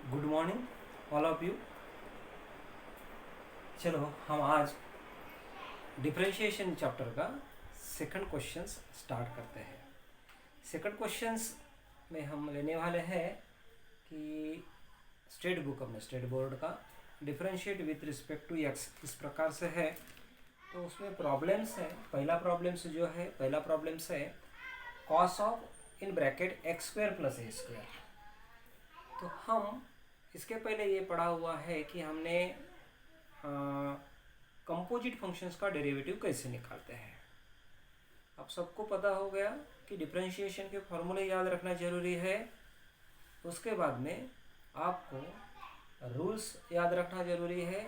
Good morning all of you. चलो हम आज डिफरेंशिएशन चैप्टर का सेकंड क्वेश्चंस स्टार्ट करते हैं। सेकंड क्वेश्चंस में हम लेने वाले हैं कि स्टेट बुक अपने स्टेट बोर्ड का differentiate with respect to x इस प्रकार से है। तो उसमें प्रॉब्लम्स है। पहला प्रॉब्लम्स है cos of in bracket x square plus a square. तो हम इसके पहले ये पढ़ा हुआ है कि हमने कंपोजिट फंक्शंस का डेरिवेटिव कैसे निकालते हैं। अब सबको पता हो गया कि डिफरेंशिएशन के फॉर्मूले याद रखना जरूरी है। उसके बाद में आपको रूल्स याद रखना जरूरी है।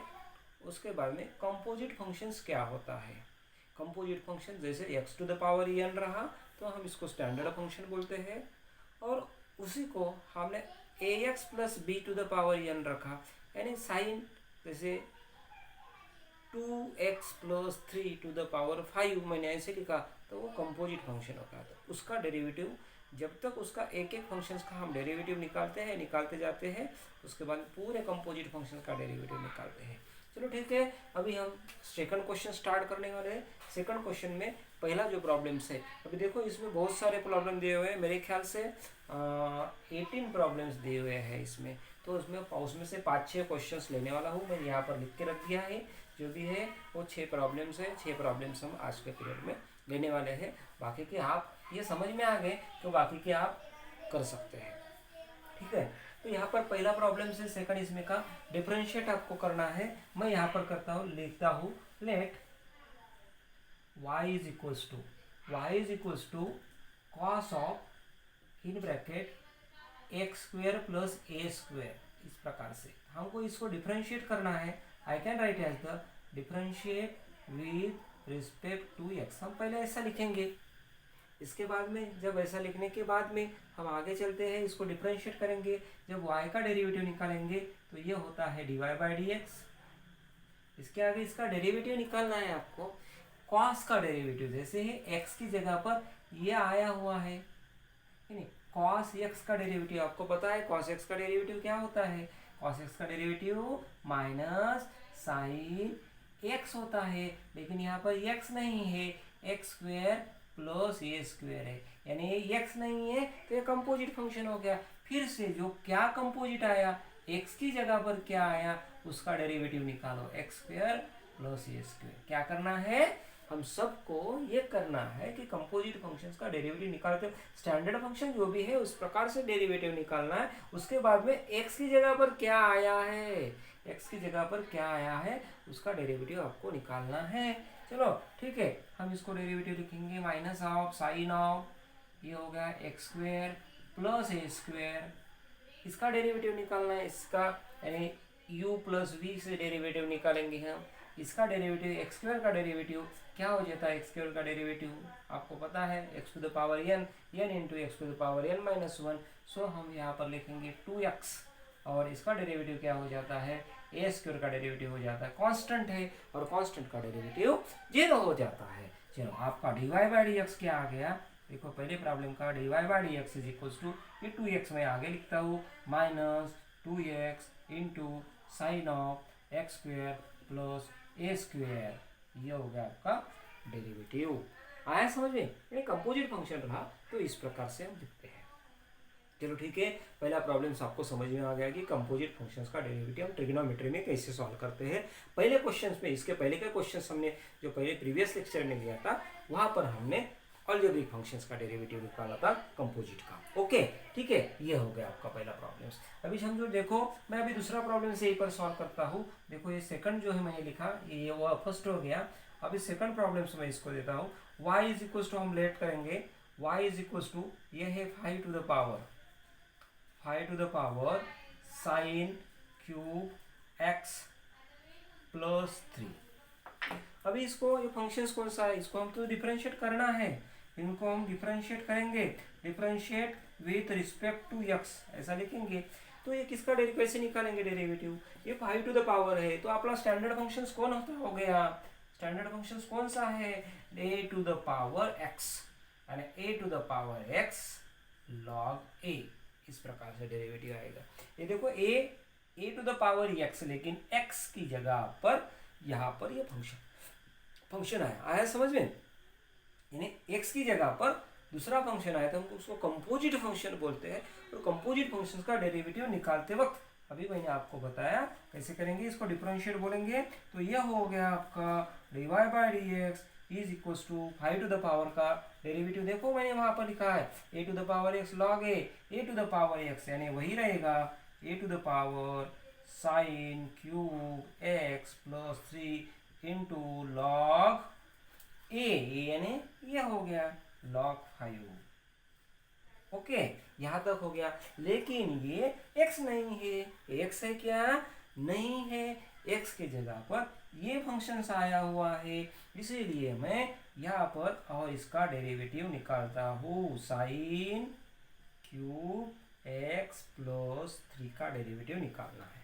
उसके बाद में कंपोजिट फंक्शंस क्या होता है। कंपोजिट फंक्शन जैसे x to the power n रहा तो हम इसको स्टैंडर्ड फंक्शन बोलते हैं, और उसी को हमने a x plus b to the power n रखा, यानी साइन जैसे 2x plus 3 to the power 5 मैंने ऐसे लिखा तो वो कंपोजिट फंक्शन होता है। तो उसका डेरिवेटिव जब तक उसका एक एक फंक्शंस का हम डेरिवेटिव निकालते जाते हैं, उसके बाद पूरे कंपोजिट फंक्शन का डेरिवेटिव निकालते हैं। चलो ठीक है, अभी हम सेकंड क्वेश्चन स्टार्ट करने वाले हैं। सेकंड क्वेश्चन में पहला जो प्रॉब्लम्स है, अभी देखो इसमें बहुत सारे प्रॉब्लम दिए हुए हैं। मेरे ख्याल से 18 प्रॉब्लम्स दिए हुए हैं इसमें। तो उसमें से 5-6 क्वेश्चंस लेने वाला हूँ। मैं यहाँ पर लिख के रख दिया है। जो भी है वो 6 प्रॉब्लम्स है। 6 प्रॉब्लम्स हम आज के पीरियड में लेने वाले हैं। बाकी के आप ये समझ में आ गए तो बाकी के आप कर सकते हैं। ठीक है, तो यहाँ पर पहला प्रॉब्लम से सेकंड इसमें का डिफरेंशिएट आपको करना है। मैं यहाँ पर लिखता हूँ let y is equals to cos of in bracket x square plus a square. इस प्रकार से हमको इसको डिफरेंशिएट करना है। I can write as the differentiate with respect to x. हम पहले ऐसा लिखेंगे, इसके बाद में जब ऐसा लिखने के बाद में हम आगे चलते हैं, इसको डिफरेंशिएट करेंगे। जब y का डेरिवेटिव निकालेंगे तो ये होता है dy बाई डी एक्स। इसके आगे इसका डेरिवेटिव निकालना है आपको। cos का डेरिवेटिव जैसे ही x की जगह पर ये आया हुआ है, cos x का डेरिवेटिव आपको पता है। cos x का डेरिवेटिव क्या होता है? cos x का डेरिवेटिव माइनस साइन x होता है, लेकिन यहाँ पर x नहीं है, x square plus a square है, यानी x नहीं है तो ये कंपोजिट फंक्शन हो गया। फिर से जो क्या कंपोजिट आया, x की जगह पर क्या आया उसका डेरिवेटिव निकालो, x square plus a square. क्या करना है, हम सबको ये करना है कि कंपोजिट फंक्शंस का डेरिवेटिव निकालते हो। स्टैंडर्ड फंक्शन जो भी है उस प्रकार से डेरिवेटिव निकालना है। उसके बाद में x की जगह पर क्या आया है, x की जगह पर क्या आया है उसका डेरिवेटिव आपको निकालना है। चलो ठीक है, हम इसको डेरिवेटिव लिखेंगे माइनस ऑफ साइन ऑफ, ये हो गया x square plus a square. इसका डेरिवेटिव निकालना है, इसका यानी u प्लस वी से डेरिवेटिव निकालेंगे हम। इसका डेरिवेटिव एक्स स्क्वायर का डेरिवेटिव क्या हो जाता है, एक्स स्क्वायर का डेरिवेटिव आपको पता है x to the power n into x to the power n minus 1। So हम यहाँ पर लिखेंगे 2x, और इसका डेरिवेटिव क्या हो जाता है, ए स्क्वायर का डेरिवेटिव हो जाता है। कांस्टेंट है और कांस्टेंट का डेरिवेटिव 0 हो जाता है। चलो आपका d y by d x क्या आ गया, देखो पहले प्रॉब्लम का d y by d x is equals to, ये 2x मैं आगे लिखता हूँ, minus 2x into sine of x square plus a square. ये हो गया आपका डेरिवेटिव। आया समझ में? यानी कंपोजिट फंक्शन रहा तो इस प्रकार से हम लिखते हैं। चलो ठीक है, पहला प्रॉब्लम्स आपको समझ में आ गया कि कंपोजिट फंक्शंस का डेरिवेटिव हम ट्रिग्नोमेट्री में कैसे सॉल्व करते हैं। पहले क्वेश्चंस में, इसके पहले के क्वेश्चंस हमने जो पहले प्रीवियस लेक्चर में लिया था वहां पर हमने अलजेब्रिक फंक्शंस का डेरिवेटिव निकाला था कंपोजिट का। ओके ठीक है, ये हो गया आपका पहला प्रॉब्लम्स। अभी समझो, देखो मैं अभी दूसरा प्रॉब्लम से यहीं पर सॉल्व करता हूँ। देखो ये सेकंड जो है मैंने लिखा, ये वो फर्स्ट हो गया। अभी सेकंड प्रॉब्लम्स में इसको देता हूँ। y इज इक्वल टू हम लेट करेंगे, y इज इक्वल टू ये है 5 to the power sine cube x plus 3। अभी इसको, ये फंक्शंस कौन सा है, इसको हम तो डिफरेंशिएट करना है। इनको हम डिफरेंशिएट करेंगे, differentiate with respect to x ऐसा लिखेंगे। तो ये किसका कैसे निकालेंगे डेरिवेटिव, ये 5 टू द पावर है तो अपना स्टैंडर्ड फंक्शंस कौन होता हो गया, स्टैंडर्ड फंक्शंस कौन सा है, a to the power x, यानी a to the power x log a, इस प्रकार से डेरिवेटिव आएगा। ये देखो ए टू द पावर एक्स, लेकिन एक्स की जगह पर यहाँ पर ये फंक्शन आया समझ में, यानी एक्स की जगह पर दूसरा फंक्शन आया था, हम उसको कंपोजिट फंक्शन बोलते हैं। और कंपोजिट फंक्शन का डेरिवेटिव निकालते वक्त अभी मैंने आपको बताया कैसे करेंगे, इसको डिफरेंशिएट बोलेंगे। तो यह हो गया आपका dy by d x is equals to 5 to the power का डेरिवेटिव, देखो मैंने वहां पर लिखा है a to the power x log a to the power x, यानी वही रहेगा a to the power sine cube x plus 3 into log a, यानी यह हो गया log 5। ओके, यहाँ तक हो गया। लेकिन ये x नहीं है, x है क्या, नहीं है, x के जगह पर ये फंक्शन आया हुआ है, इसीलिए मैं यहाँ पर और इसका डेरिवेटिव निकालता हूँ। साइन क्यूब x प्लस 3 का डेरिवेटिव निकालना है,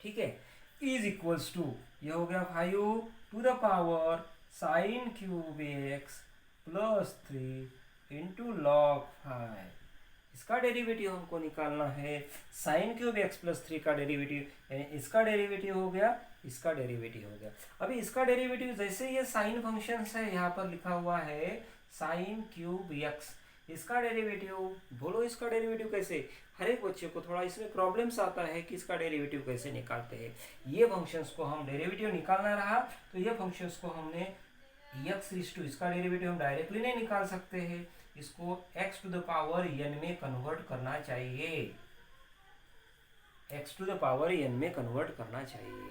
ठीक है। इज इक्वल्स टू ये हो गया 5 to the power sine cube x plus 3 into log 5, इसका डेरिवेटिव हमको निकालना है। साइन क्यूब x प्लस 3 का डेरिवेटिव, यानी इसका डेरिवेटिव हो गया, इसका डेरिवेटिव हो गया। अभी इसका डेरिवेटिव जैसे ये साइन फंक्शन है, यहाँ पर लिखा हुआ है साइन क्यूब x, इसका डेरिवेटिव बोलो, इसका डेरिवेटिव कैसे, हर एक बच्चे को थोड़ा इसमें प्रॉब्लम्स आता है कि इसका डेरिवेटिव कैसे निकालते हैं। ये फंक्शंस को हम डेरिवेटिव निकालना रहा तो ये फंक्शंस को हमने x इज टू, इसका डेरिवेटिव हम डायरेक्टली नहीं निकाल सकते हैं, इसको x to the power n में कन्वर्ट करना चाहिए, x to the power n में कन्वर्ट करना चाहिए।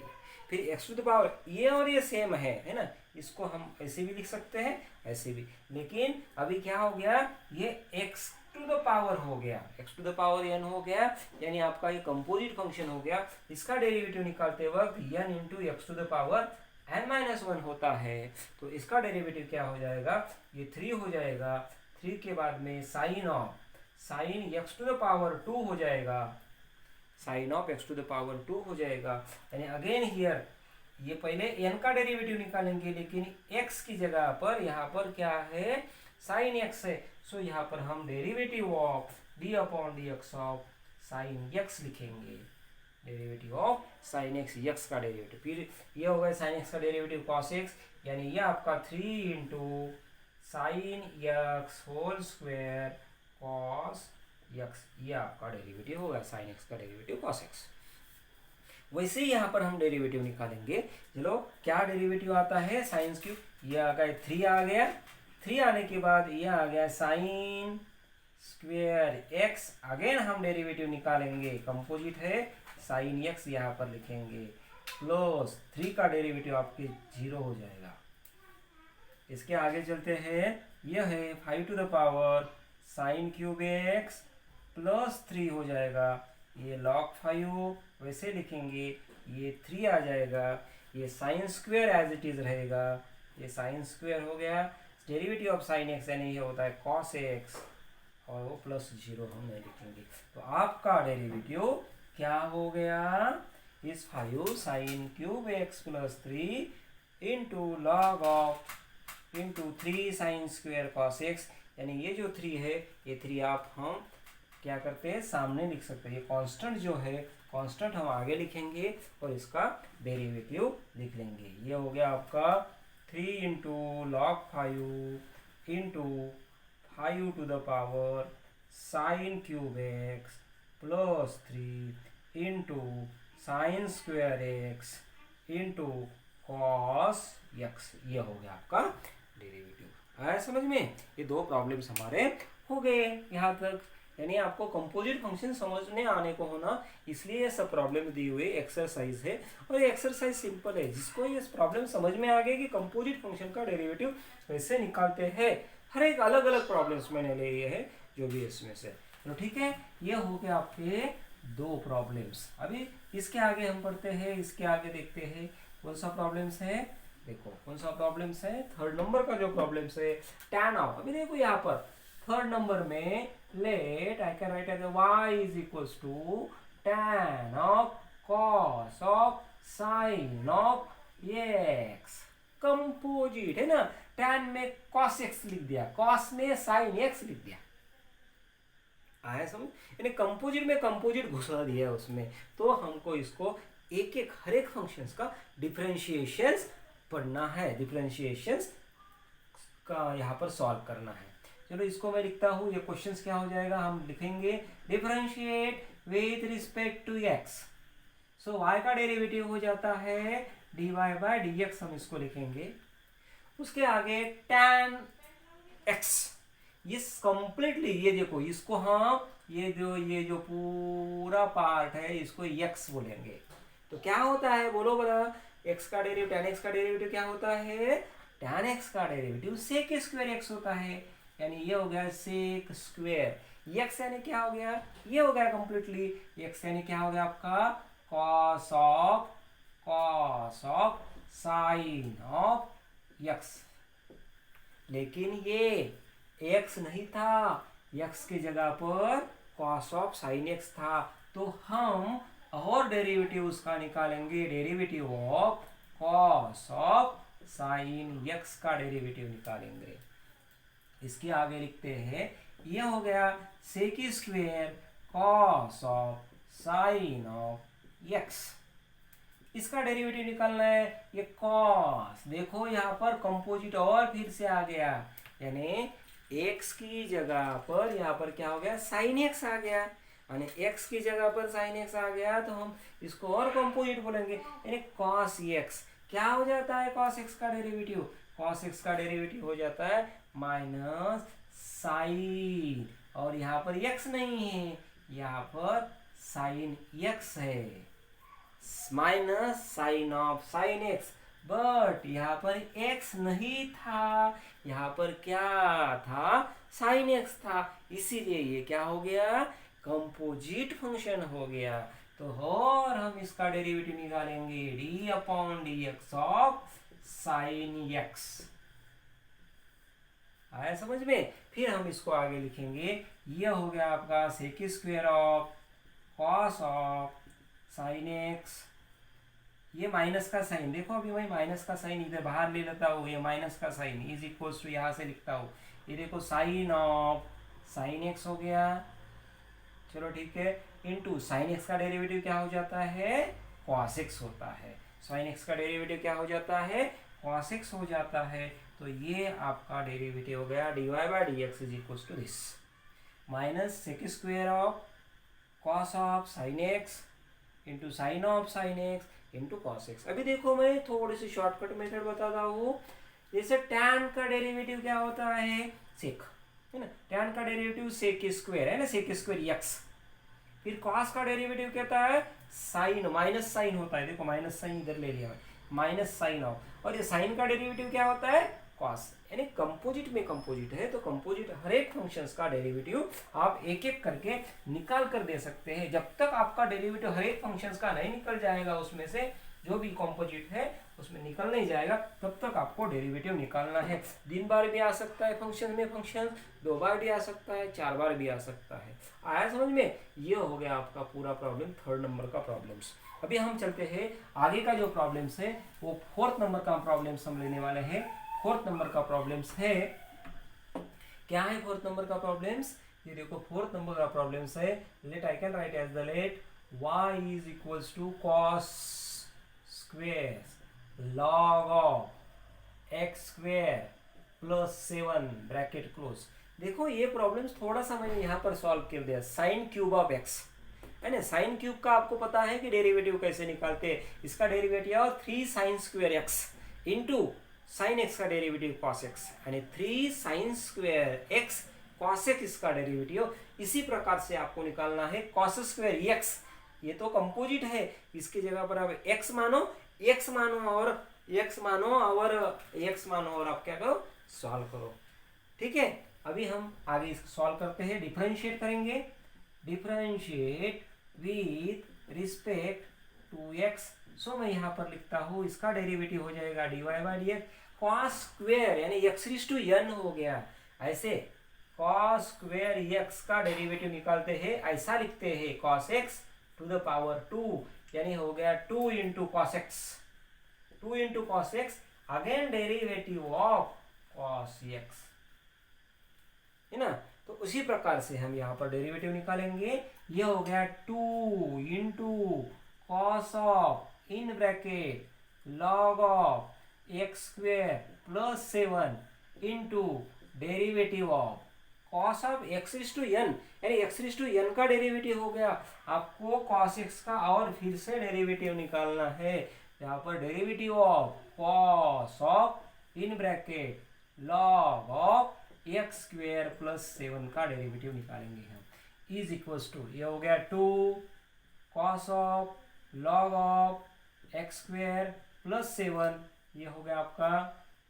फिर x टू द पावर, ये और ये सेम है ना, इसको हम ऐसे भी लिख सकते हैं, ऐसे भी। लेकिन अभी क्या हो गया, ये x टू द पावर हो गया, x to the power n हो गया, यानी आपका ये कंपोजिट फंक्शन हो गया। इसका डेरिवेटिव निकालते वक्त n into x to the power n-1 होता है, तो इसका डेरिवेटिव क्या हो जाएगा, ये 3 हो जाएगा। 3 के बाद में sine x to the power 2 हो जाएगा, sine of x to the power 2 हो जाएगा। यानी अगेन हियर ये पहले n का डेरिवेटिव निकालेंगे, लेकिन x की जगह पर यहाँ पर क्या है, साइन x है, सो यहाँ पर हम derivative of d upon d x of sine x लिखेंगे, derivative of sine x, x का डेरिवेटिव। फिर ये हो गया साइन एक्स का डेरिवेटिव कॉस एक्स, यानी ये आपका 3 into sine x whole square cos x, ये आपका डेरिवेटिव होगा साइन एक्स का डेरिवेटिव कॉस एक्स। वैसे ही यहाँ पर हम डेरिवेटिव निकालेंगे। चलो क्या डेरिवेटिव आता है, साइन क्यूब, ये आ गया 3 आ गया, 3 आने के बाद ये आ गया साइन स्क्वायर एक्स, अगेन हम डेरिवेटिव निकालेंगे, कंपोजिट है, साइन एक्स यहाँ पर लिखेंगे, प्लस 3 का डेरिवेटिव आपके 0 हो जाएगा। इसके आगे चलते हैं, यह है 5 to the power sine cube x plus 3 हो जाएगा, ये log 5 वैसे लिखेंगे, ये 3 आ जाएगा, ये sine square as it is रहेगा, ये साइन स्क्वायर हो गया, डेरिवेटिव ऑफ साइन एक्स यानी ये होता है कॉस एक्स, और वो प्लस 0 हम नहीं लिखेंगे। तो आपका डेरिवेटिव क्या हो गया, इस 5 sign cube x plus 3 into log of into 3 sine square cos x, यानी ये जो 3 है, ये 3 आप हम क्या करते हैं, सामने लिख सकते हैं। ये कांस्टेंट जो है, कांस्टेंट हम आगे लिखेंगे और इसका डेरिवेटिव लिख लेंगे। ये हो गया आपका 3 into log 5 into 5 to the power sine cube x plus 3 into sine square x into cos x, ये हो गया आपका डेरिवेटिव। आया समझ में, ये 2 प्रॉब्लम्स हमारे हो गए यहाँ तक। यानी आपको कंपोजिट फंक्शन समझने आने को होना, इसलिए ये सब प्रॉब्लम दी हुई एक्सरसाइज है। और ये एक्सरसाइज सिंपल है, जिसको ये प्रॉब्लम समझ में आ गई कि कंपोजिट फंक्शन का डेरिवेटिव कैसे निकालते हैं, हर एक अलग अलग प्रॉब्लम्स मैंने लिए हैं जो भी इसमें से। तो ठीक है, ये हो गया आपके 2 प्रॉब्लम्स। अभी इसके आगे हम पढ़ते हैं, इसके आगे देखते हैं कौन सा प्रॉब्लम्स है। देखो कौन सा प्रॉब्लम्स है, 3rd नंबर का जो प्रॉब्लम्स है, टैन ऑफ। अभी देखो यहाँ पर 3rd नंबर में let I can write as y is equals to tan of cos of sine of x, composite है ना, टैन में cos x लिख दिया, cos में sin x लिख दिया। आया समझ, यानी कंपोजिट में कंपोजिट घुसा दिया उसमें, तो हमको इसको एक एक हर एक फंक्शंस का डिफरेंशिएशंस पढ़ना है, डिफरेंशिएशंस का यहाँ पर सॉल्व करना है। चलो इसको मैं लिखता हूँ, ये क्वेश्चंस क्या हो जाएगा, हम लिखेंगे differentiate with respect to x. So y का डेरिवेटिव हो जाता है dy बाय dx, हम इसको लिखेंगे। उसके आगे tan x, ये कंप्लीटली, ये देखो इसको हम ये जो पूरा पार्ट है इसको x बोलेंगे। तो क्या होता है बोलो बड़ा, x का डेरिवेटिव tan x का डेरिवेटिव क्या होता है, tan x का डेरिवेटिव sec स्क्वायर x होता है, यानी ये हो गया sec स्क्वायर x, यानी क्या हो गया, ये हो गया कंप्लीटली x, यानी क्या हो गया आपका cos of sin of x। लेकिन ये x नहीं था, x की जगह पर cos ऑफ sin x था, तो हम और डेरिवेटिव उसका निकालेंगे, derivative of cos of sin x का डेरिवेटिव निकालेंगे। इसके आगे लिखते हैं, ये हो गया sec square cos of sin of x, इसका डेरिवेटिव निकालना है, ये cos, देखो यहाँ पर कंपोजिट और फिर से आ गया, यानी x की जगह पर यहाँ पर क्या हो गया sin x आ गया, यानी x की जगह पर sin x आ गया, तो हम इसको और कंपोजिट बोलेंगे, यानी cos x। क्या हो जाता है cos x का डेरिवेटिव, cos x का डेरिवेटिव हो जाता है माइनस साइन, और यहाँ पर x नहीं है, यहाँ पर sin x है, minus sine of sine x, but यहाँ पर x नहीं था, यहाँ पर क्या था, साइन एक्स था, इसीलिए ये क्या हो गया, कंपोजिट फंक्शन हो गया। तो और हम इसका डेरिवेटिव निकालेंगे d upon d x of sine x. आया समझ में, फिर हम इसको आगे लिखेंगे, ये हो गया आपका sec square of cos of sine x, ये माइनस का साइन, देखो अभी मैं माइनस का साइन इधर बाहर ले लेता हूँ, ये माइनस का साइन इज इक्वल्स टू यहाँ से लिखता हूँ, ये देखो साइन ऑफ साइन एक्स हो गया, चलो ठीक है, इनटू साइन एक्स का डेरिवेटिव क्या हो जाता है, कॉस एक्स होता है, साइन एक्स का डेरिवेटिव क्या हो जाता है, कॉस एक्स हो जाता है। तो ये आपका डेरिवेटिव हो गया d y by d x is equals to this minus sec square of cos of sine x into sine of sine x into cos x. अभी देखो मैं थोड़ी सी शॉर्टकट मेथड बताता हूँ, जैसे tan का डेरिवेटिव क्या होता है, सेक है ना, tan का डेरिवेटिव सेक स्क्वायर है ना, सेक स्क्वायर एक्स, फिर cos का डेरिवेटिव कहता है साइन, माइनस साइन होता है, देखो माइनस साइन इधर ले लिया माइनस साइन ऑफ, और ये साइन का डेरिवेटिव क्या होता है, cos, यानी कंपोजिट में कंपोजिट है, तो कंपोजिट हर एक फंक्शंस का डेरिवेटिव आप एक एक करके निकाल कर दे सकते हैं। जब तक आपका डेरिवेटिव हर एक फंक्शंस का नहीं निकल जाएगा, उसमें से जो भी कंपोजिट है उसमें निकल नहीं जाएगा, तब तक आपको डेरिवेटिव निकालना है। दिन बार भी आ सकता है फंक्शन में, फंक्शन 2 बार भी आ सकता है, 4 बार भी आ सकता है। आया समझ में, ये हो गया आपका पूरा प्रॉब्लम, 3rd नंबर का प्रॉब्लम्स। अभी हम चलते हैं आगे का जो प्रॉब्लम्स है वो 4th नंबर का प्रॉब्लम्स हम लेने वाले हैं। 4th नंबर का प्रॉब्लम्स है, क्या है 4th नंबर का प्रॉब्लम्स, ये देखो 4th नंबर का प्रॉब्लम्स है, let I can write as the let y is equals to cos square log of x square plus 7 bracket close. देखो ये प्रॉब्लम्स थोड़ा सा मैंने यहाँ पर सॉल्व कर दिया, साइन क्यूब ऑफ x है ना, साइन क्यूब का आपको पता है कि डेरिवेटिव कैसे निकालते हैं, इसका डेरिवेटिव है 3 sine square x into sine x का डेरिवेटिव कॉस एक्स, यानी 3 sign square x cos x इसका डेरिवेटिव। इसी प्रकार से आपको निकालना है कॉस स्क्वेयर एक्स, ये तो कंपोजिट है, इसकी जगह पर आप x मानो, x मानो और x मानो और x मानो और आप क्या करो, सॉल्व करो। ठीक है, अभी हम आगे इसको सॉल्व करते हैं, डिफरेंशिएट करेंगे, differentiate with respect to x। So मैं यहाँ पर लिखता हूँ, इसका डेरिवेटिव हो जाएगा d y by d x, cos square यानी x रेज़ टू n हो गया, ऐसे कॉस स्क्वेयर x का डेरिवेटिव निकालते हैं, ऐसा लिखते हैं cos x to the power 2, यानी हो गया 2 into cos x, 2 into cos x, again derivative of cos x है ना, तो उसी प्रकार से हम यहाँ पर डेरिवेटिव निकालेंगे। ये हो गया 2 into cos of in bracket log of x square plus 7 into derivative of cos of x is to n, यानी एक्स इज टू एन का डेरिवेटिव हो गया। आपको कॉस एक्स का और फिर से डेरिवेटिव निकालना है। यहाँ पर derivative of cos of in bracket log of x square plus 7 का डेरिवेटिव निकालेंगे हम, इज इक्वल्स टू, ये हो गया 2 cos of log of x square plus 7, ये हो गया आपका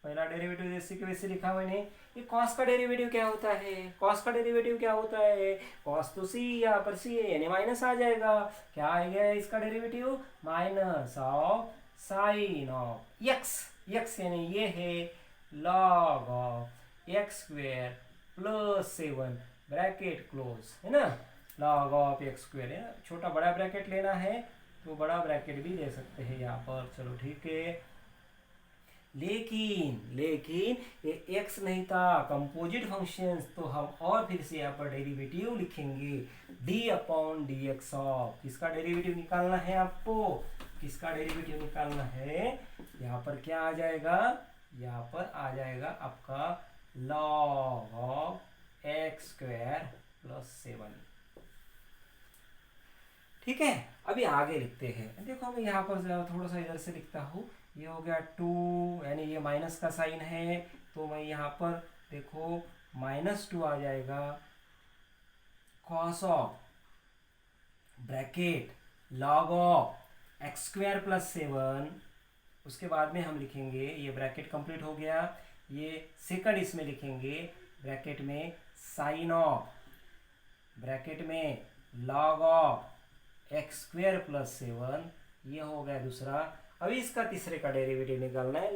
पहला डेरिवेटिव। जैसे कि वैसे लिखा मैंने। ये कॉस का डेरिवेटिव क्या होता है? कॉस का डेरिवेटिव क्या होता है? कॉस तो सी, यहाँ पर सी है यानी माइनस आ जाएगा। क्या आएगा इसका derivative? Minus of sine of x, x यानी ये है log of x square plus 7 bracket close, है ना, लॉग ऑफ एक्स स्क्वेयर है ना। छोटा बड़ा ब्रैकेट लेना है तो बड़ा ब्रैकेट भी ले सकते हैं यहाँ पर, चलो ठीक है। लेकिन ये x नहीं था, कंपोजिट फंक्शंस, तो हम और फिर से यहाँ पर डेरिवेटिव लिखेंगे d upon d x of, किसका डेरिवेटिव निकालना है आपको? किसका डेरिवेटिव निकालना है? यहाँ पर क्या आ जाएगा? यहाँ पर आ जाएगा आपका log of x square plus 7, ठीक है। अभी आगे लिखते हैं। देखो मैं यहाँ पर थोड़ा सा इधर से लिखता हूँ। ये हो गया 2, यानी ये माइनस का साइन है, तो मैं यहाँ पर देखो -2 आ जाएगा cos of bracket log of x square plus 7। उसके बाद में हम लिखेंगे, ये ब्रैकेट कंप्लीट हो गया, ये सेकंड इसमें लिखेंगे ब्रैकेट में साइन ऑफ ब्रैकेट में log of x square plus 7, ये हो गया दूसरा। अभी इसका तीसरे का डेरिवेटिव निकालना है,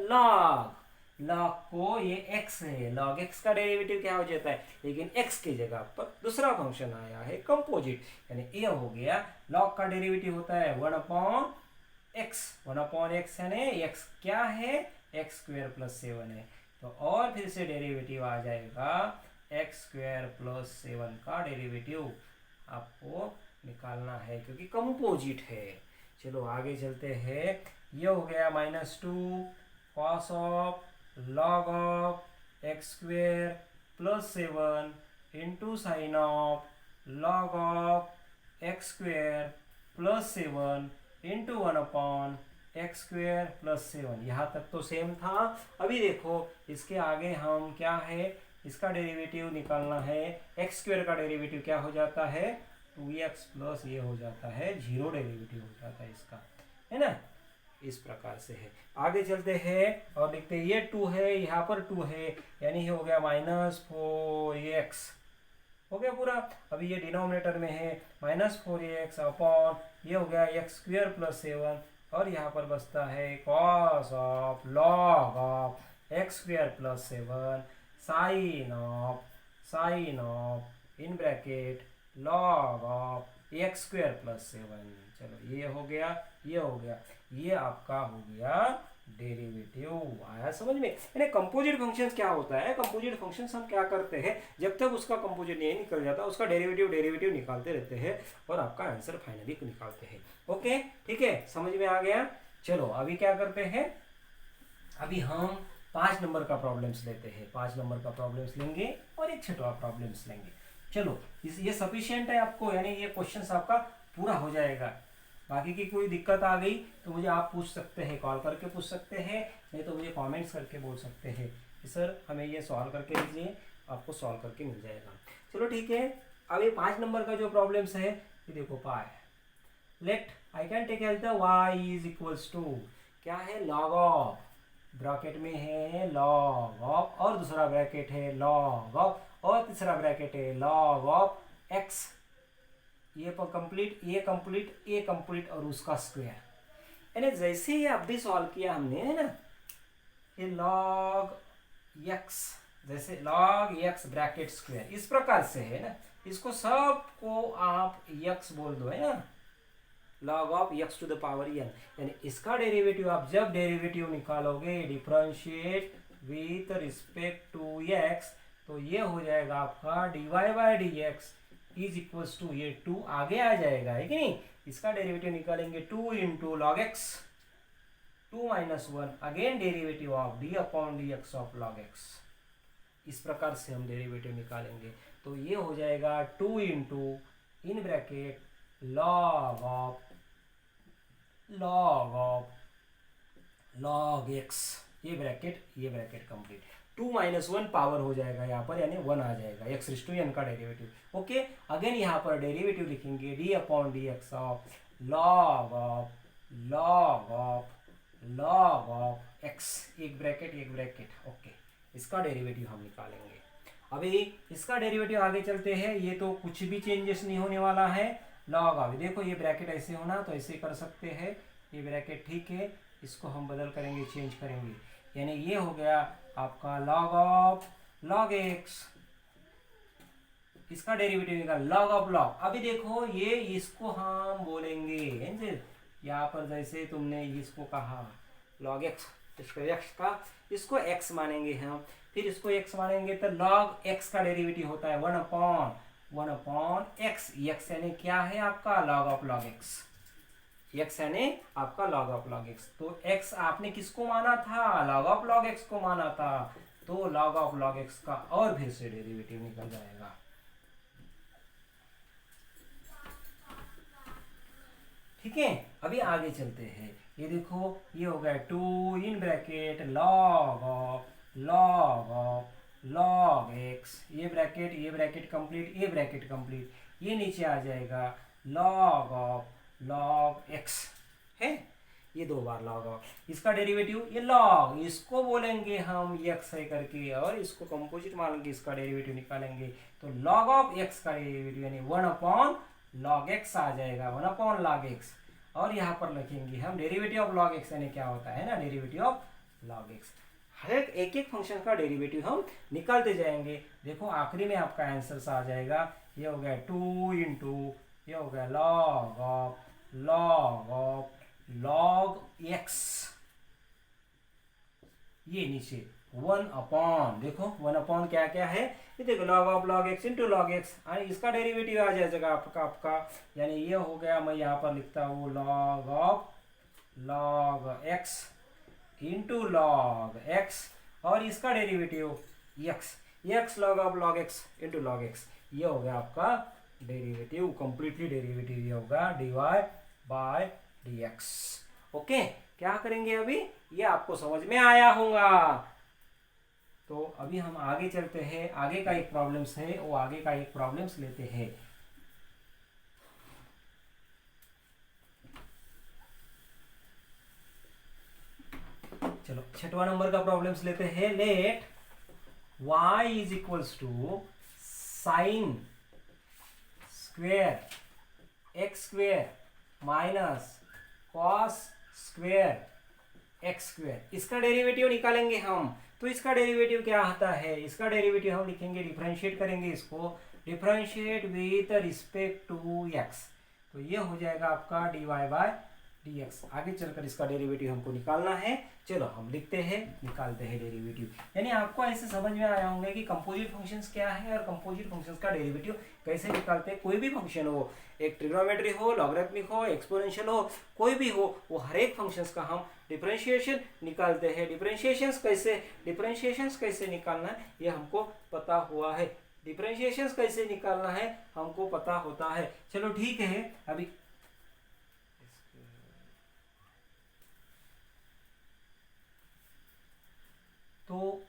लॉग को ये x है, लॉग x का डेरिवेटिव क्या हो जाता है, लेकिन x की जगह पर दूसरा फंक्शन आया है कंपोजिट, यानी ये हो गया। लॉग का डेरिवेटिव होता है 1 अपॉन x यानी x क्या है, एक्स स्क्वायर प्लस 7 है, तो और फिर से डेरिवेटिव आ जाएगा एक्स स्क्वायर प्लस 7 का डेरिवेटिव आपको निकालना है क्योंकि कंपोजिट है। चलो आगे चलते हैं। ये हो गया -2 cos of log of x square plus 7 into sine of log of x square plus 7 into 1 upon x square plus 7। यहाँ तक तो सेम था। अभी देखो इसके आगे हम क्या है, इसका डेरिवेटिव निकालना है। एक्स स्क्वेयर का डेरिवेटिव क्या हो जाता है, 2x प्लस ये हो जाता है 0 डेरिवेटिव हो जाता है इसका, है ना। इस प्रकार से है। आगे चलते हैं और देखते हैं, ये 2 है, यहाँ पर 2 है, यानी ये हो गया -4x हो गया पूरा। अभी ये डिनोमिनेटर में है -4x अपॉन ये हो गया एक्स स्क्वायर प्लस 7, और यहाँ पर बचता है cos of log of x square plus 7 sine of in bracket log of x square plus 7। चलो ये हो गया, ये हो गया, ये आपका हो गया डेरिवेटिव। आया समझ में? यानी कंपोजिट फंक्शंस क्या होता है, कंपोजिट फंक्शंस हम क्या करते हैं, जब तक उसका कंपोजिट नहीं निकल जाता उसका डेरिवेटिव निकालते रहते हैं और आपका आंसर फाइनली निकालते हैं। ओके ठीक है, समझ में आ गया। चलो अभी क्या करते हैं, अभी हम 5 नंबर का प्रॉब्लम्स लेते हैं। 5 नंबर का प्रॉब्लम्स लेंगे और एक छठवा प्रॉब्लम्स लेंगे। चलो ये सफिशिएंट है आपको, यानी ये क्वेश्चन आपका पूरा हो जाएगा। बाकी की कोई दिक्कत आ गई तो मुझे आप पूछ सकते हैं, कॉल करके पूछ सकते हैं, नहीं तो मुझे कमेंट्स करके बोल सकते हैं कि सर हमें ये सॉल्व करके दीजिए, आपको सॉल्व करके मिल जाएगा। चलो ठीक है। अब ये 5 नंबर का जो प्रॉब्लम्स है, ये देखो पाए, let I can take as the y is equals to क्या है, लॉग ऑफ, ब्रैकेट में है लॉग ऑफ, और दूसरा ब्रैकेट है लॉग ऑफ, और तीसरा ब्रैकेट है लॉग ऑफ x, ये कंप्लीट और उसका स्क्वायर। यानी जैसे ही अब भी सॉल्व किया हमने, है ना, ये लॉग x, जैसे लॉग x ब्रैकेट स्क्वायर, इस प्रकार से है ना, इसको सबको आप x बोल दो, है ना, log of x to the power n। यानी इसका डेरिवेटिव आप जब डेरिवेटिव निकालोगे differentiate with respect to x, तो ये हो जाएगा आपका dy by d x is equals to, ये 2 आगे आ जाएगा है कि नहीं, इसका डेरिवेटिव निकालेंगे 2 into log x 2 minus 1 again derivative of d upon d x of log x. इस प्रकार से हम डेरिवेटिव निकालेंगे। तो ये हो जाएगा 2 into in bracket log of log x, ये ब्रैकेट कंप्लीट। 2 माइनस 1 पावर हो जाएगा यहाँ पर, यानी 1 आ जाएगा एक्स रिश्टू एन का डेरिवेटिव। ओके, अगेन यहाँ पर डेरिवेटिव लिखेंगे D upon d x of log of x, एक ब्रैकेट। ओके, इसका डेरिवेटिव हम निकालेंगे। अभी इसका डेरिवेटिव आगे चलते हैं, ये तो कुछ भी चेंजेस नहीं होने वाला है। लॉग ऑफ, देखो ये ब्रैकेट ऐसे होना तो ऐसे कर सकते हैं, ये ब्रैकेट ठीक है, इसको हम बदल करेंगे, चेंज करेंगे, यानी ये हो गया आपका लॉग ऑफ लॉग एक्स, इसका डेरिवेटिव निकाल लॉग ऑफ लॉग। अभी देखो ये इसको हम बोलेंगे यहाँ पर जैसे तुमने इसको कहा लॉग एक्स, इसको एक्स का, इसको एक्स मानेंगे हम, फिर इसको एक्स मानेंगे तो लॉग एक्स का डेरिवेटिव होता है 1 अपॉन एक्स। एक्स यानी क्या है आपका log of log x, x यानी आपका लॉग ऑफ लॉग एक्स। तो एक्स आपने किसको माना था, लॉग ऑफ लॉग एक्स को माना था, तो लॉग ऑफ लॉग एक्स का और फिर से डेरिवेटिव निकल जाएगा। ठीक है, अभी आगे चलते हैं। ये देखो ये हो गया 2 इन bracket log of log x, ये ब्रैकेट कंप्लीट, ये ब्रैकेट कंप्लीट, ये नीचे आ जाएगा लॉग ऑफ लॉग एक्स है, ये 2 बार लॉग ऑफ, इसका डेरिवेटिव ये लॉग, इसको बोलेंगे हम एक्स है करके, और इसको कंपोजिट मानेंगे, इसका डेरिवेटिव निकालेंगे। तो लॉग ऑफ एक्स का डेरिवेटिव यानी 1 अपॉन लॉग एक्स आ जाएगा, 1 अपॉन लॉग एक्स, और यहाँ पर लिखेंगे हम डेरिवेटिव ऑफ लॉग एक्स यानी क्या होता है ना, डेरिवेटिव ऑफ लॉग एक्स। हर एक फंक्शन का डेरिवेटिव हम निकालते जाएंगे। देखो आखिरी में आपका आंसर आ जाएगा, ये हो गया 2 इंटू, ये हो गया लॉग ऑफ लॉग एक्स, ये नीचे 1 अपॉन, देखो 1 अपॉन क्या क्या है, ये देखो log of log x into log x, इसका डेरिवेटिव आ जाएगा आपका, यानी ये हो गया, मैं यहाँ पर लिखता हूँ log of log x into log x, और इसका derivative x log of log x into log x, ये हो गया आपका डेरिवेटिव, कंप्लीटली डेरिवेटिव ये होगा dy बाय dx। ओके, क्या करेंगे अभी, ये आपको समझ में आया होगा। तो अभी हम आगे चलते हैं, आगे का एक प्रॉब्लम्स है, वो आगे का एक प्रॉब्लम्स लेते हैं। चलो 6वां नंबर का प्रॉब्लम्स लेते हैं। Let y is equals to sine square x square minus cos square x square, इसका डेरिवेटिव निकालेंगे हम। तो इसका डेरिवेटिव क्या आता है, इसका डेरिवेटिव हम लिखेंगे, डिफरेंशिएट करेंगे इसको, differentiate with respect to x, तो ये हो जाएगा आपका dy बाय dx। आगे चलकर इसका डेरिवेटिव हमको निकालना है। चलो हम लिखते हैं, निकालते हैं डेरिवेटिव। यानी आपको ऐसे समझ में आया होंगे कि कंपोजिट फंक्शंस क्या है और कंपोजिट फंक्शंस का डेरिवेटिव कैसे निकालते हैं। कोई भी फंक्शन हो, एक ट्रिग्नोमेट्री हो, लॉगरिथमिक हो, एक्सपोनेंशियल हो, कोई भी हो, वो हर एक फंक्शंस का हम डिफरेंशिएशन निकालते हैं। डिफरेंशिएशंस कैसे निकालना है ये हमको पता हुआ है, डिफरेंशिएशंस कैसे निकालना है हमको पता होता है। चलो ठीक है, अभी तो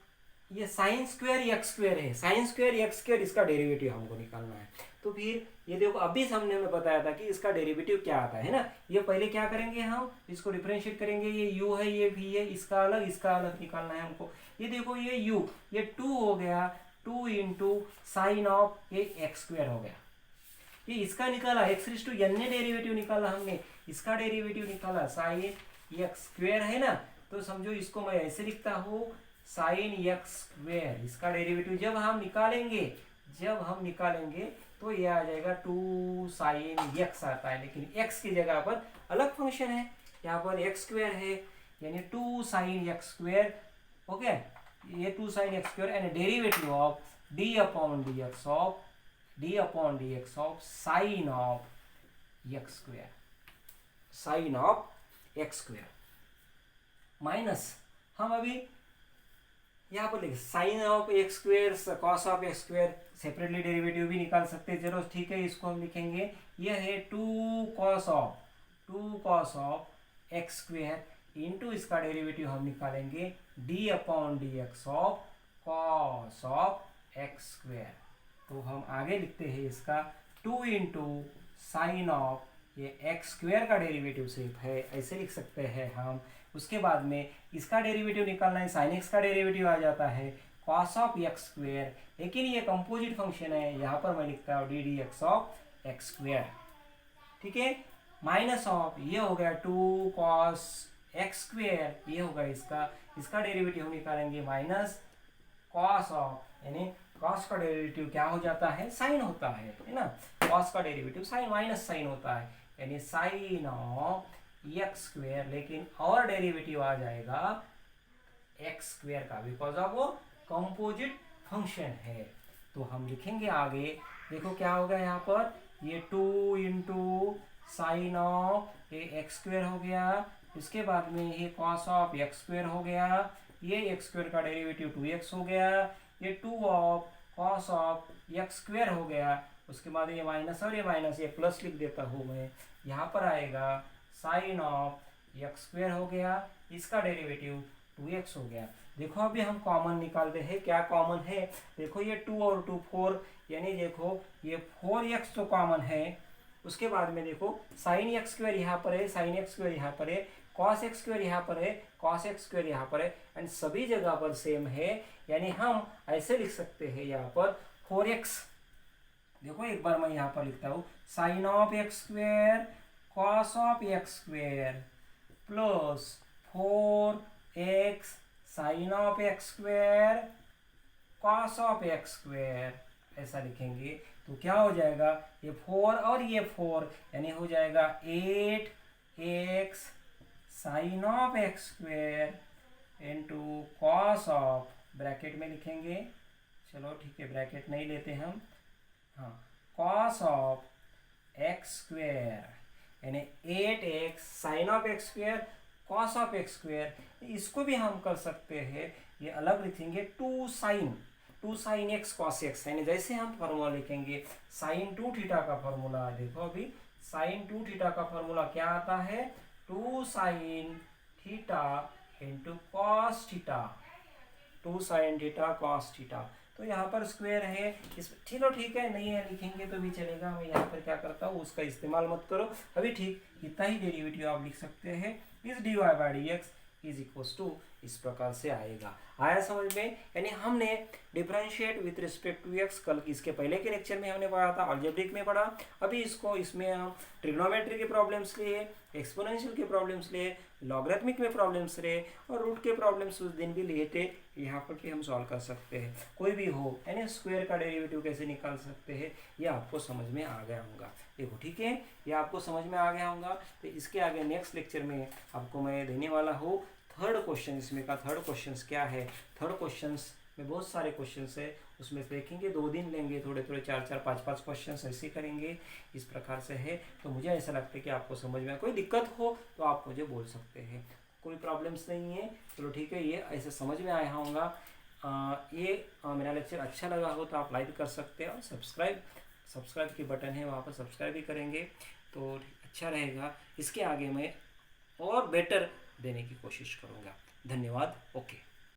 ये साइन स्क्वायर एक्स स्क्वायर है, साइन स्क्वायर एक्स स्क्वायर, इसका डेरिवेटिव हमको निकालना है। तो फिर ये देखो अभी हमने हमें बताया था कि इसका डेरिवेटिव क्या आता है ना। ये पहले क्या करेंगे, हम इसको डिफरेंशिएट करेंगे, ये u है ये v है, इसका अलग निकालना है हमको। ये देखो ये u, ये 2 हो गया, 2 इंटू साइन ऑफ ये एक्स स्क्वायर हो गया, ये इसका निकाला एक्स रिज टू n ने डेरिवेटिव निकाला हमने, इसका डेरिवेटिव निकाला साइन एक्स स्क्वायर है ना। तो समझो इसको मैं ऐसे लिखता हूँ साइन एक्स स्क्वायर, इसका डेरिवेटिव जब हम निकालेंगे तो ये आ जाएगा 2 साइन एक्स आता है, लेकिन एक्स की जगह पर अलग फंक्शन है, यहाँ पर एक्स स्क्वायर है, यानी 2 साइन एक्स स्क्वायर। ओके, ये 2 sine x square and derivative of d upon d x of sine of x square, sine of x square minus, हम अभी यहाँ पर लिखे sine of x square, cos of x square, separately derivative भी निकाल सकते हैं। चलो ठीक है, इसको हम लिखेंगे, यह है two cos of x square into इसका डेरिवेटिव हम निकालेंगे d upon d x of cos of x square. तो हम आगे लिखते हैं इसका 2 इंटू साइन ऑफ, ये एक्स स्क्वेयर का डेरिवेटिव सिर्फ है, ऐसे लिख सकते हैं हम। उसके बाद में इसका डेरिवेटिव निकालना है, साइन एक्स का डेरिवेटिव आ जाता है कॉस ऑफ एक्स स्क्वेयर, लेकिन ये कंपोजिट फंक्शन है, यहाँ पर मैं लिखता हूँ D D x of x square, ठीक है। माइनस ऑफ ये हो गया 2 कॉस एक्स स्क्वेयर, ये होगा इसका डेरिवेटिव हम निकालेंगे माइनस कॉस ऑफ, यानी कॉस का डेरिवेटिव क्या हो जाता है, साइन होता है ना। कॉस का डेरिवेटिव साइन माइनस साइन होता है, यानी साइन ऑफ एक्स स्क्वेयर, लेकिन और डेरिवेटिव आ जाएगा एक्स स्क्वेयर का, बिकॉज ऑफ वो कंपोजिट फंक्शन है। तो हम लिखेंगे आगे, देखो क्या होगा यहाँ पर, ये 2 इंटू साइन ऑफ ये एक्स स्क्वेयर हो गया, इसके बाद में ये कॉस ऑफ एक्स स्क्वेयर हो गया, ये एक्स स्क्वेयर का डेरिवेटिव 2x हो गया, ये 2 of cos of x square हो गया, उसके बाद ये माइनस और ये माइनस, ये प्लस लिख देता हूँ मैं, यहाँ पर आएगा साइन ऑफ एक्स स्क्वेयर हो गया, इसका डेरिवेटिव 2x हो गया। देखो अभी हम कॉमन निकालते हैं, क्या कॉमन है, देखो ये 2 और 2 4, यानी देखो ये 4x तो कॉमन है, उसके बाद में देखो साइन एक्स स्क्वेयर यहाँ पर है, साइन एक्स स्क्वेयर यहाँ पर है, कॉस एक्स स्क्वेयर यहाँ पर है, कॉस एक्स स्क्वेयर यहाँ पर है, एंड सभी जगह पर सेम है, यानी हम ऐसे लिख सकते हैं यहाँ पर 4x, देखो एक बार मैं यहाँ पर लिखता हूँ sine of x square cos of x square plus 4x sine of x square cos of x square, ऐसा लिखेंगे। तो क्या हो जाएगा, ये 4 और ये 4, यानी हो जाएगा 8x sine of x square into cos of, bracket में लिखेंगे, चलो ठीक है ब्रैकेट नहीं लेते हम, हाँ, कॉस ऑफ एक्स स्क्वेयर, यानी 8x sine of x square cos of x square. इसको भी हम कर सकते हैं, ये अलग लिखेंगे 2 साइन एक्स कॉस एक्स, यानी जैसे हम फॉर्मूला लिखेंगे साइन 2 थीटा का फॉर्मूला, देखो अभी साइन 2 थीटा का फॉर्मूला क्या आता है, 2 sine theta into cos theta, 2 sine theta cos theta. तो यहाँ पर स्क्वायर है, इस चलो ठीक है, नहीं है लिखेंगे तो भी चलेगा, मैं यहाँ पर क्या करता हूँ उसका इस्तेमाल मत करो अभी, ठीक इतना ही डेरिवेटिव आप लिख सकते हैं, इस d y by d x is equals to, इस प्रकार से आएगा। आया समझ में, यानी हमने differentiate with respect to x, कल इसके पहले के लेक्चर में हमने पढ़ा था, अलजेब्रिक में पढ़ा, अभी इसमें हम ट्रिग्नोमेट्री के प्रॉब्लम्स लिए, एक्सपोनेंशियल के प्रॉब्लम्स लिए, लॉगरिथमिक में प्रॉब्लम्स रहे और रूट के प्रॉब्लम्स उस दिन भी लिए थे, यहाँ पर भी हम सॉल्व कर सकते हैं, कोई भी हो, यानी स्क्वायर का डेरिवेटिव कैसे निकाल सकते हैं ये आपको समझ में आ गया होगा। देखो ठीक है, ये आपको समझ में आ गया होगा। तो इसके आगे नेक्स्ट लेक्चर में आपको मैं देने वाला हूँ थर्ड क्वेश्चन, इसमें का थर्ड क्वेश्चन क्या है, थर्ड क्वेश्चन में बहुत सारे क्वेश्चन है, उसमें देखेंगे, 2 दिन लेंगे, थोड़े 4 5 क्वेश्चन ऐसे करेंगे, इस प्रकार से है। तो मुझे ऐसा लगता है कि आपको समझ में, कोई दिक्कत हो तो आप मुझे बोल सकते हैं, कोई प्रॉब्लम्स नहीं है, चलो ठीक है, ये ऐसे समझ में आया होगा। मेरा लेक्चर अच्छा लगा हो तो आप लाइक कर सकते हैं, और सब्सक्राइब की बटन है वहाँ पर सब्सक्राइब भी करेंगे तो अच्छा रहेगा। इसके आगे मैं और बेटर देने की कोशिश करूँगा। धन्यवाद, ओके।